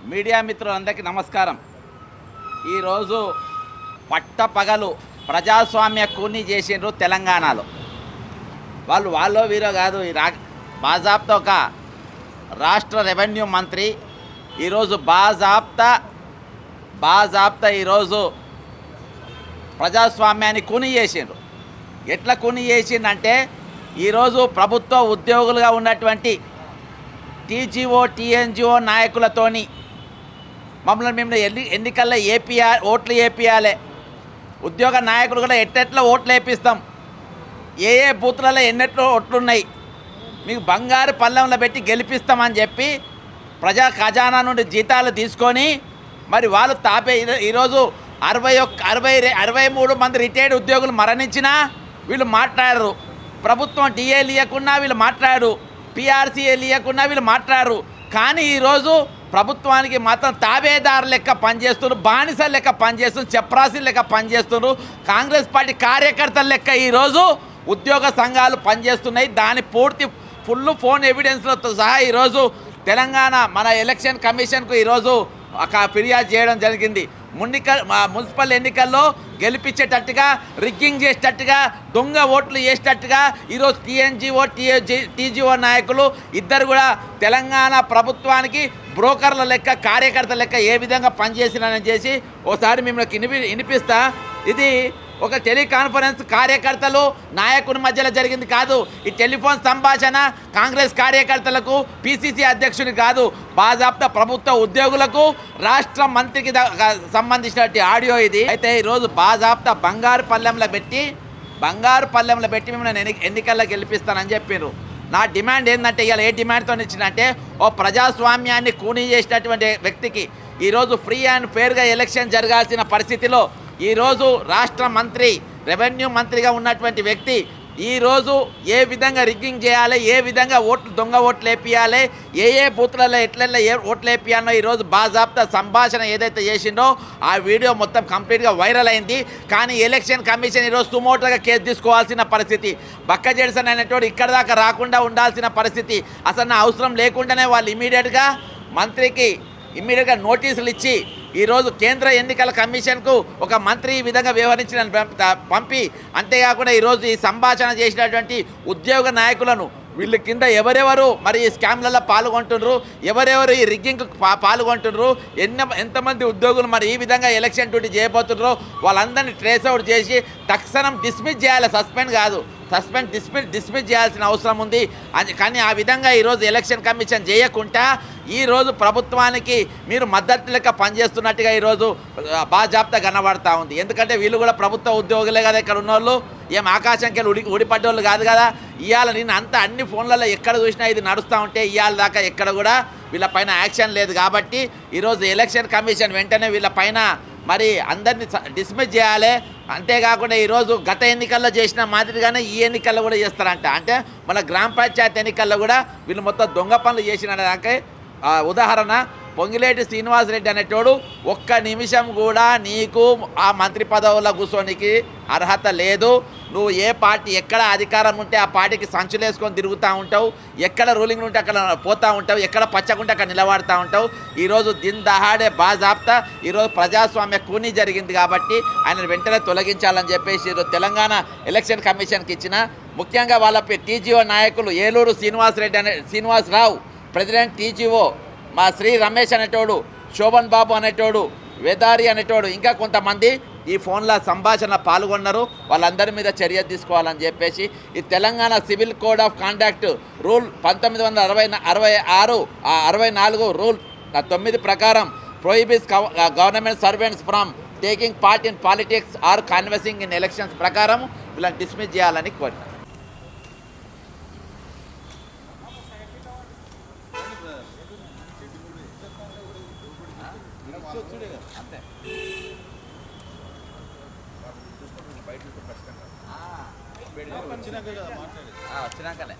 Media మిత్రులందరికీ నమస్కారం. ఈరోజు పట్టపగలు ప్రజాస్వామ్య కూని చేసిండ్రు తెలంగాణలో. వాళ్ళు వీరో కాదు. బాజాబ్తా ఒక రాష్ట్ర రెవెన్యూ మంత్రి ఈరోజు బాజాబ్తా ఈరోజు ప్రజాస్వామ్యాన్ని కూని చేసిండ్రు. ఎట్లా కూని చేసిందంటే ఈరోజు ప్రభుత్వ ఉద్యోగులుగా ఉన్నటువంటి టీజీఓ టీఎన్జిఓ నాయకులతోని మిమ్మల్ని ఎన్నికల్లో ఓట్లు వేపియాలి. ఉద్యోగ నాయకులు కూడా ఎట్టెట్లా ఓట్లు వేపిస్తాం, ఏ బూతులలో ఎన్నెట్లో ఓట్లున్నాయి, మీకు బంగారు పళ్ళెంలో పెట్టి గెలిపిస్తామని చెప్పి ప్రజా ఖజానా నుండి జీతాలు తీసుకొని మరి వాళ్ళు ఈరోజు 63 మంది రిటైర్డ్ ఉద్యోగులు మరణించినా వీళ్ళు మాట్లాడరు. ప్రభుత్వం డిఏలు ఇవ్వకుండా వీళ్ళు మాట్లాడరు, పిఆర్సీఏలు ఇవ్వకుండా వీళ్ళు మాట్లాడరు. కానీ ఈరోజు ప్రభుత్వానికి మాత్రం తాబేదారు లెక్క పనిచేస్తున్నారు, బానిస లెక్క పనిచేస్తున్నారు, చెప్రాసి లెక్క పనిచేస్తున్నారు. కాంగ్రెస్ పార్టీ కార్యకర్తల లెక్క ఈరోజు ఉద్యోగ సంఘాలు పనిచేస్తున్నాయి. దాని పూర్తి ఫోన్ ఎవిడెన్స్లతో సహా ఈరోజు తెలంగాణ మన ఎలక్షన్ కమిషన్కు ఈరోజు ఒక ఫిర్యాదు చేయడం జరిగింది. మున్సిపల్ ఎన్నికల్లో గెలిపించేటట్టుగా, రిగ్గింగ్ చేసేటట్టుగా, దొంగ ఓట్లు వేసేటట్టుగా ఈరోజు టీజీఓ నాయకులు ఇద్దరు కూడా తెలంగాణ ప్రభుత్వానికి బ్రోకర్ల లెక్క, కార్యకర్తల లెక్క ఏ విధంగా పనిచేసినారని చేసి ఓసారి మిమ్మల్ని వినిపిస్తా. ఇది ఒక టెలికాన్ఫరెన్స్ కార్యకర్తలు నాయకుని మధ్యలో జరిగింది కాదు. ఈ టెలిఫోన్ సంభాషణ కాంగ్రెస్ కార్యకర్తలకు, పిసిసి అధ్యక్షుని కాదు, బాజాబ్తా ప్రభుత్వ ఉద్యోగులకు, రాష్ట్ర మంత్రికి సంబంధించినటువంటి ఆడియో ఇది. అయితే ఈరోజు బాజాబ్తా బంగారు పళ్ళెంలో పెట్టి మిమ్మల్ని ఎన్నికల్లో గెలిపిస్తానని చెప్పారు. నా డిమాండ్ ఏంటంటే ఇవాళ ఏ డిమాండ్తో ఇచ్చిందంటే, ఓ ప్రజాస్వామ్యాన్ని కూనీ చేసినటువంటి వ్యక్తికి ఈరోజు ఫ్రీ అండ్ ఫెయిర్గా ఎలక్షన్ జరగాల్సిన పరిస్థితిలో ఈరోజు రాష్ట్ర మంత్రి, రెవెన్యూ మంత్రిగా ఉన్నటువంటి వ్యక్తి ఈరోజు ఏ విధంగా రిగ్గింగ్ చేయాలి, ఏ విధంగా దొంగ ఓట్లు వేపియాలి, ఏ బూత్లలో ఎట్లెట్లా ఓట్లు వేపియాలో ఈరోజు బాజాబ్తా సంభాషణ ఏదైతే చేసిండో ఆ వీడియో మొత్తం కంప్లీట్గా వైరల్ అయింది. కానీ ఎలక్షన్ కమిషన్ ఈరోజు సుమోటోగా కేసు తీసుకోవాల్సిన పరిస్థితి, బక్క జెడ్సన్ అనేటోడు ఇక్కడ దాకా రాకుండా ఉండాల్సిన పరిస్థితి, అసలు నా అవసరం లేకుండానే వాళ్ళు ఇమీడియట్గా నోటీసులు ఇచ్చి ఈరోజు కేంద్ర ఎన్నికల కమిషన్కు ఒక మంత్రి ఈ విధంగా వ్యవహరించిన పంపి, అంతేకాకుండా ఈరోజు ఈ సంభాషణ చేసినటువంటి ఉద్యోగ నాయకులను వీళ్ళ కింద ఎవరెవరు మరి ఈ స్కామ్లలో పాల్గొంటున్నారు, ఎవరెవరు ఈ రిగ్గింగ్కు పాల్గొంటున్నారు, ఎంతమంది ఉద్యోగులు మరి ఈ విధంగా ఎలక్షన్ డ్యూటీ చేయబోతున్నారో వాళ్ళందరినీ ట్రేస్ అవుట్ చేసి తక్షణం డిస్మిస్ చేయాలి. సస్పెండ్ కాదు, డిస్మిస్ చేయాల్సిన అవసరం ఉంది. కానీ ఆ విధంగా ఈరోజు ఎలక్షన్ కమిషన్ చేయకుండా ఈరోజు ప్రభుత్వానికి మీరు మద్దతు లెక్క పనిచేస్తున్నట్టుగా ఈరోజు బాజాబ్తా కనబడతా ఉంది. ఎందుకంటే వీళ్ళు కూడా ప్రభుత్వ ఉద్యోగులే కదా, ఇక్కడ ఉన్నోళ్ళు ఏం ఆకాశంకి వెళ్ళి ఊడిపడ్డోళ్ళు కాదు కదా. ఇవాళ నేను అన్ని ఫోన్లలో ఎక్కడ చూసినా ఇది నడుస్తూ ఉంటే ఇవాళ దాకా ఎక్కడ కూడా వీళ్ళపైన యాక్షన్ లేదు. కాబట్టి ఈరోజు ఎలక్షన్ కమిషన్ వెంటనే వీళ్ళపైన మరి అందరినీ డిస్మిస్ చేయాలి. అంతేకాకుండా ఈరోజు గత ఎన్నికల్లో చేసిన మాదిరిగానే ఈ ఎన్నికల్లో కూడా చేస్తారంట. అంటే మన గ్రామ పంచాయతీ ఎన్నికల్లో కూడా వీళ్ళు మొత్తం దొంగ పనులు చేసినదాకే ఉదాహరణ పొంగిలేటి శ్రీనివాసరెడ్డి అనేటోడు ఒక్క నిమిషం కూడా నీకు ఆ మంత్రి పదవుల్లో కూర్చోనికి అర్హత లేదు. నువ్వు ఏ పార్టీ ఎక్కడ అధికారం ఉంటే ఆ పార్టీకి సంచులు వేసుకొని తిరుగుతూ ఉంటావు, ఎక్కడ రూలింగ్ ఉంటే అక్కడ పోతూ ఉంటావు, ఎక్కడ పచ్చకుంటే అక్కడ నిలబడుతూ ఉంటావు. ఈరోజు దిన్ దహాడే బాజాబ్తా ఈరోజు ప్రజాస్వామ్య కూనీ జరిగింది కాబట్టి ఆయన వెంటనే తొలగించాలని చెప్పేసి ఈరోజు తెలంగాణ ఎలక్షన్ కమిషన్కి ఇచ్చిన, ముఖ్యంగా వాళ్ళ టీజీఓ నాయకులు ఏలూరు శ్రీనివాసరావు ప్రెసిడెంట్ టీజీఓ, మా శ్రీ రమేష్ అనేటోడు, శోభన్ బాబు అనేటోడు, వేదారి అనేటోడు, ఇంకా కొంతమంది ఈ ఫోన్ల సంభాషణ పాల్గొన్నారు. వాళ్ళందరి మీద చర్య తీసుకోవాలని చెప్పేసి ఈ Telangana civil code of conduct rule 1964 rule 9 ప్రకారం prohibits government servants from taking part in politics or canvassing in elections ప్రకారం వీళ్ళని డిస్మిస్ చేయాలని కోరినారు. అంతే వచ్చినాకనే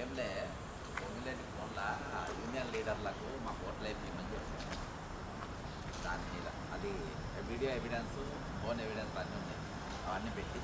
ఏంలే పొంగిలేటి ఫోన్ల యూనియన్ లీడర్లకు మా ఓట్లు అయిపోయిందని చెప్పాను. దాని మీద అది వీడియో ఎవిడెన్స్, ఫోన్ ఎవిడెన్స్ అన్నీ ఉన్నాయి. అవన్నీ పెట్టి